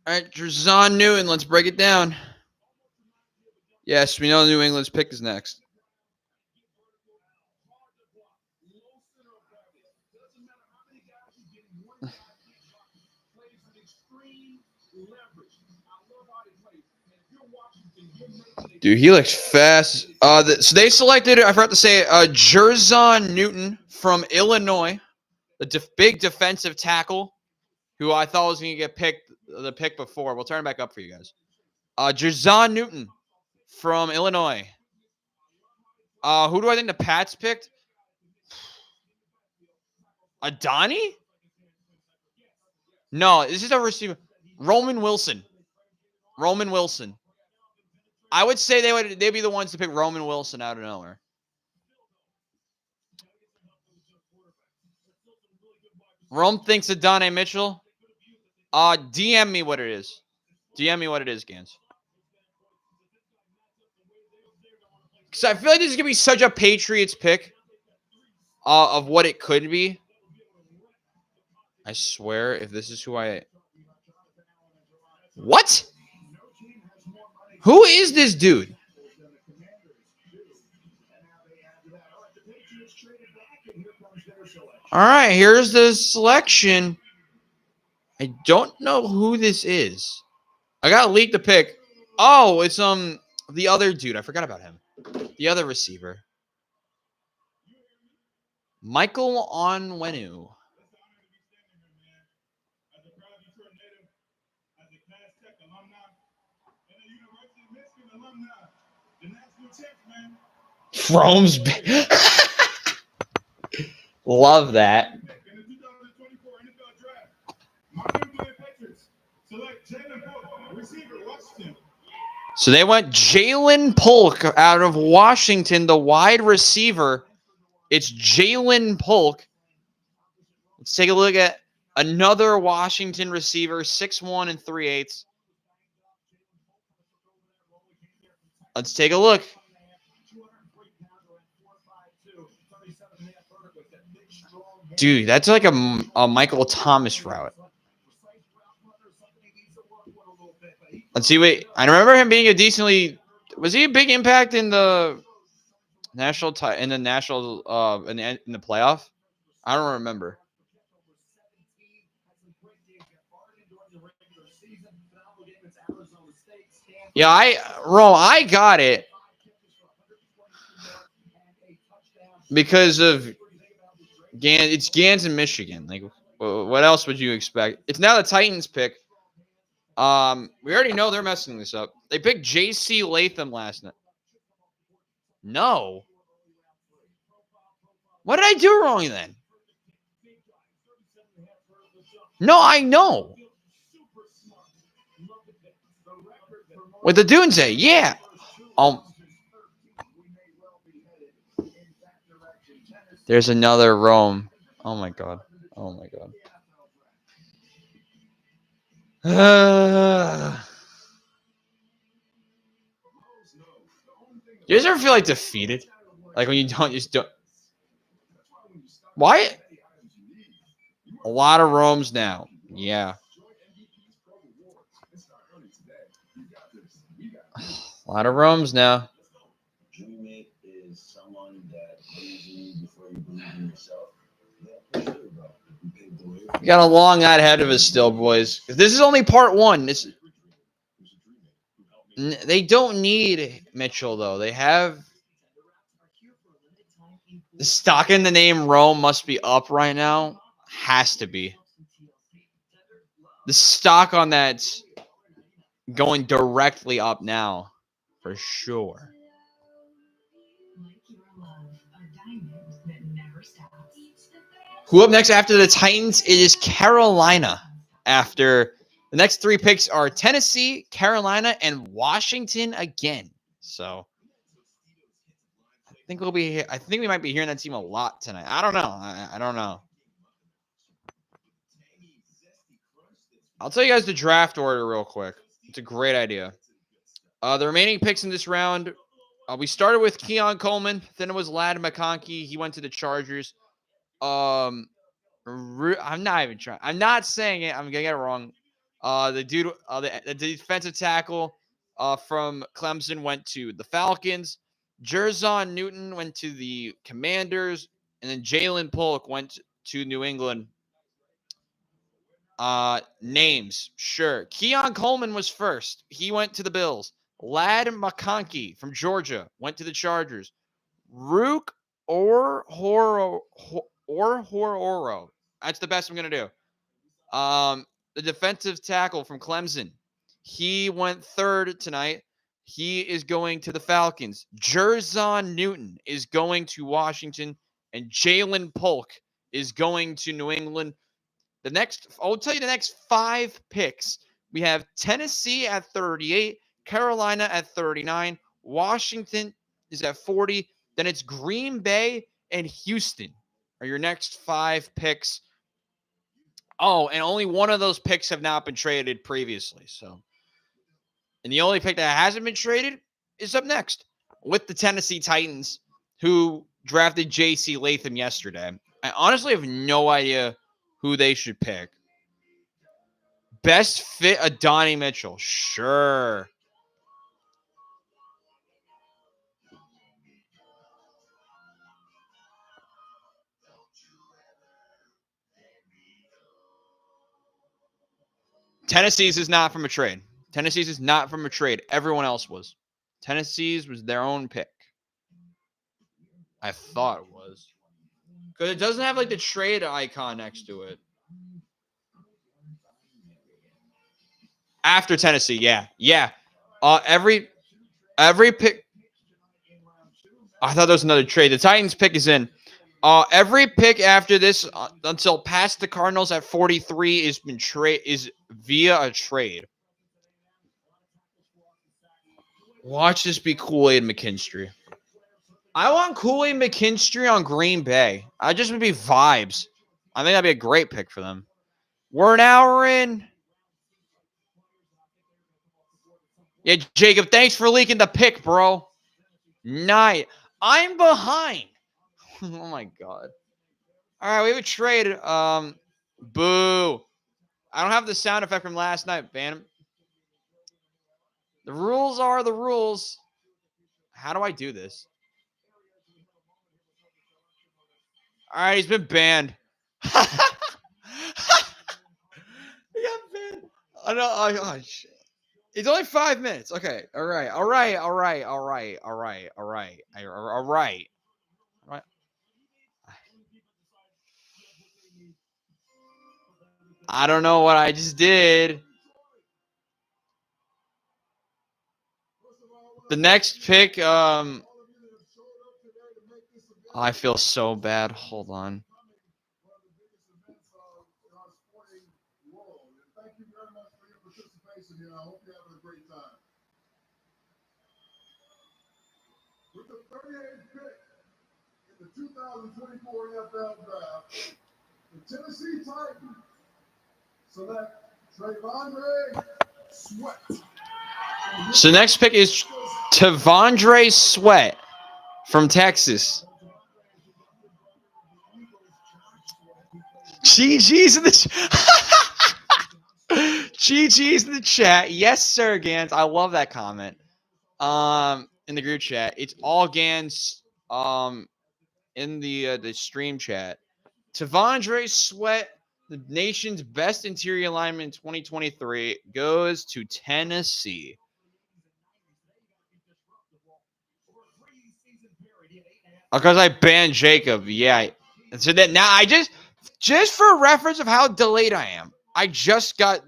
all right, Drazon Newton, let's break it down. Yes, we know New England's pick is next. Dude, he looks fast. So they selected, I forgot to say, Drazon Newton from Illinois, the big defensive tackle, who I thought was going to get the pick before. We'll turn it back up for you guys. Drazon Newton from Illinois. Who do I think the Pats picked? Adani? No, this is a receiver. Roman Wilson. I would say they'd be the ones to pick Roman Wilson out of nowhere. Rome thinks Adonai Mitchell. DM me what it is. Gans. Because I feel like this is going to be such a Patriots pick of what it could be. I swear, if this is who I... What? Who is this dude? All right, here's the selection. I don't know who this is. I got to leak the pick. Oh, it's the other dude. I forgot about him. The other receiver. Michael Onwenu. Frome's love that. In the 2024 NFL Draft, my New England Patriots select Jalen Polk, receiver, Washington. So they went Jalen Polk out of Washington, the wide receiver. It's Jalen Polk. Let's take a look at another Washington receiver, 6'1" and 3/8. Let's take a look. Dude, that's like a Michael Thomas route. Let's see. Wait, I remember him being a decently. Was he a big impact in the national in the playoff? I don't remember. Yeah, I got it because of it's Gans in Michigan. Like, what else would you expect? It's now the Titans pick. We already know they're messing this up. They picked J.C. Latham last night. No. What did I do wrong then? No, I know. With the Dunze, yeah. There's another Rome. Oh my god. Oh my god. Do you guys ever feel like defeated? Like when you just don't. Why? A lot of Romes now. Yeah. A lot of Romes now. Dreammate is someone that believes in you before you believe in yourself. Yeah, for sure, bro. We got a long night ahead of us still, boys. This is only part one. They don't need Mitchell, though. They have the stock in the name Rome must be up right now. Has to be. The stock on that's going directly up now, for sure. Who up next after the Titans? It is Carolina. After the next three picks are Tennessee, Carolina, and Washington again. So I think we might be hearing that team a lot tonight. I don't know. I don't know. I'll tell you guys the draft order real quick. It's a great idea. The remaining picks in this round, we started with Keon Coleman. Then it was Ladd McConkey. He went to the Chargers. I'm not even trying. I'm not saying it. I'm gonna get it wrong. The dude, the defensive tackle, from Clemson went to the Falcons. Jerzon Newton went to the Commanders, and then Jalen Polk went to New England. Names, sure. Keon Coleman was first. He went to the Bills. Ladd McConkey from Georgia went to the Chargers. Rook Hororo. That's the best I'm gonna do. The defensive tackle from Clemson. He went third tonight. He is going to the Falcons. Jerzon Newton is going to Washington, and Jalen Polk is going to New England. I'll tell you the next five picks. We have Tennessee at 38, Carolina at 39, Washington is at 40. Then it's Green Bay and Houston are your next five picks. Oh, and only one of those picks have not been traded previously. And the only pick that hasn't been traded is up next with the Tennessee Titans, who drafted J.C. Latham yesterday. I honestly have no idea who they should pick. Best fit, Adonai Mitchell. Sure. Tennessee's is not from a trade. Tennessee's is not from a trade. Everyone else was. Tennessee's was their own pick. I thought it was. Because it doesn't have like the trade icon next to it. After Tennessee, yeah. Every pick. I thought there was another trade. The Titans pick is in. Every pick after this until past the Cardinals at 43 is via a trade. Watch this be Kool-Aid McKinstry. I want Kool-Aid McKinstry on Green Bay. I just would be vibes. I think that'd be a great pick for them. We're an hour in. Yeah, Jacob, thanks for leaking the pick, bro. Night. I'm behind. Oh my god. All right, we have a trade. Boo. I don't have the sound effect from last night, Bantam. The rules are the rules. How do I do this? All right, he's been banned. He got banned. Oh, no, oh, shit. It's only 5 minutes. Okay. All right. I don't know what I just did. The next pick, I feel so bad. Hold on. Thank you very much for your participation here. I hope you're having a great time. With the 38th pick in the 2024 NFL Draft, the Tennessee Titans select Trayvondre Sweat. So the next pick is Tavondre Sweat from Texas. GG's in the GG's in the chat. Yes, sir, Gans. I love that comment. In the group chat. It's all Gans in the stream chat. Tavondre Sweat, the nation's best interior lineman in 2023, goes to Tennessee. Because I banned Jacob. Yeah. So that now I just for reference of how delayed I am, they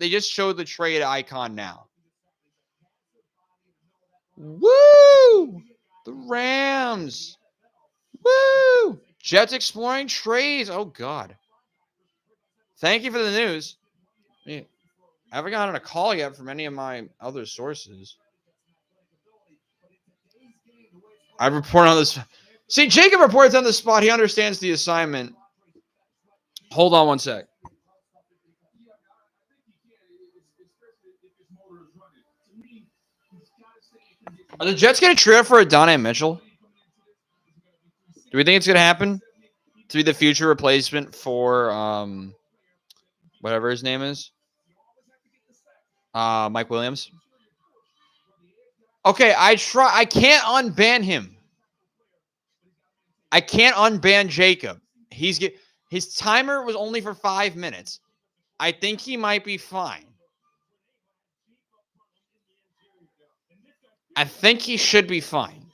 just showed the trade icon now. Woo! The Rams. Woo! Jets exploring trades. Oh God. Thank you for the news. I haven't gotten a call yet from any of my other sources. I report on this. See, Jacob reports on the spot. He understands the assignment. Hold on one sec. Are the Jets going to trade for Adonai Mitchell? Do we think it's going to happen? To be the future replacement for whatever his name is? Mike Williams. Okay, I can't unban him. I can't unban Jacob. His timer was only for 5 minutes. I think he might be fine. I think he should be fine.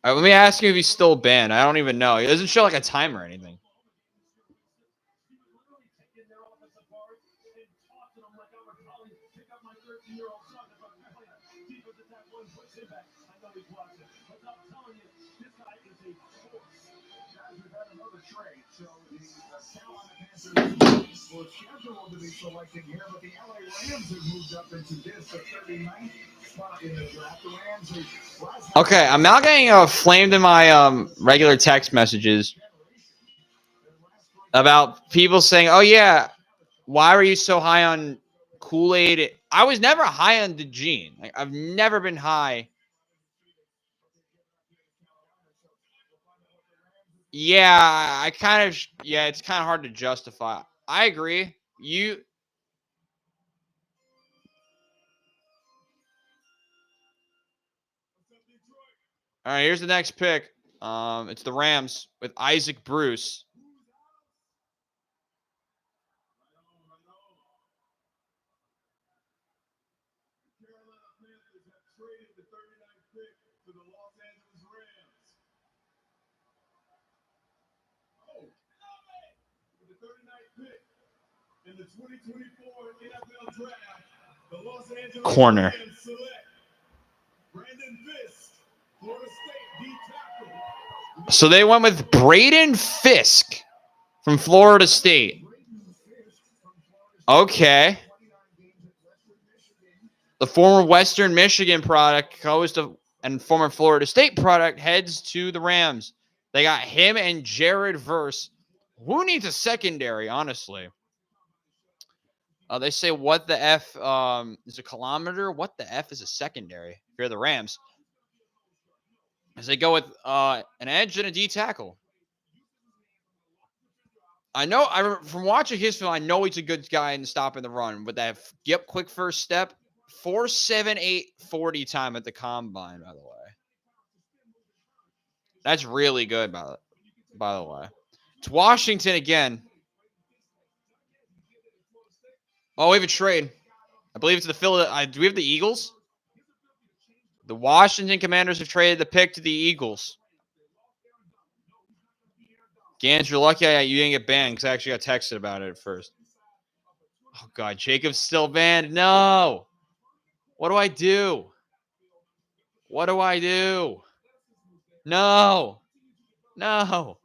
All right, let me ask him if he's still banned. I don't even know. He doesn't show like a timer or anything. Okay, I'm now getting flamed in my regular text messages about people saying, "Oh yeah, why were you so high on Kool-Aid?" I was never high on DeGene. Like I've never been high. Yeah, it's kind of hard to justify. I agree. All right, here's the next pick. It's the Rams with Isaac Bruce. In the 2024 NFL Draft, the Los Angeles Corner. Rams select Brandon Fisk Florida State D tackle. So they went with Braden Fisk from Florida State. Okay. The former Western Michigan product goes to, and former Florida State product heads to the Rams. They got him and Jared Verse. Who needs a secondary, honestly? They say what the F is a kilometer? What the F is a secondary? If you're the Rams. As they go with an edge and a D tackle. I know from watching his film, I know he's a good guy in stopping the run. But that quick first step, 4.78 40 time at the combine, by the way. That's really good, by the way. It's Washington again. Oh, we have a trade. I believe it's the Philadelphia. Do we have the Eagles? The Washington Commanders have traded the pick to the Eagles. Gans, you're lucky you didn't get banned because I actually got texted about it at first. Oh, God. Jacob's still banned. No. What do I do? What do I do? No. No.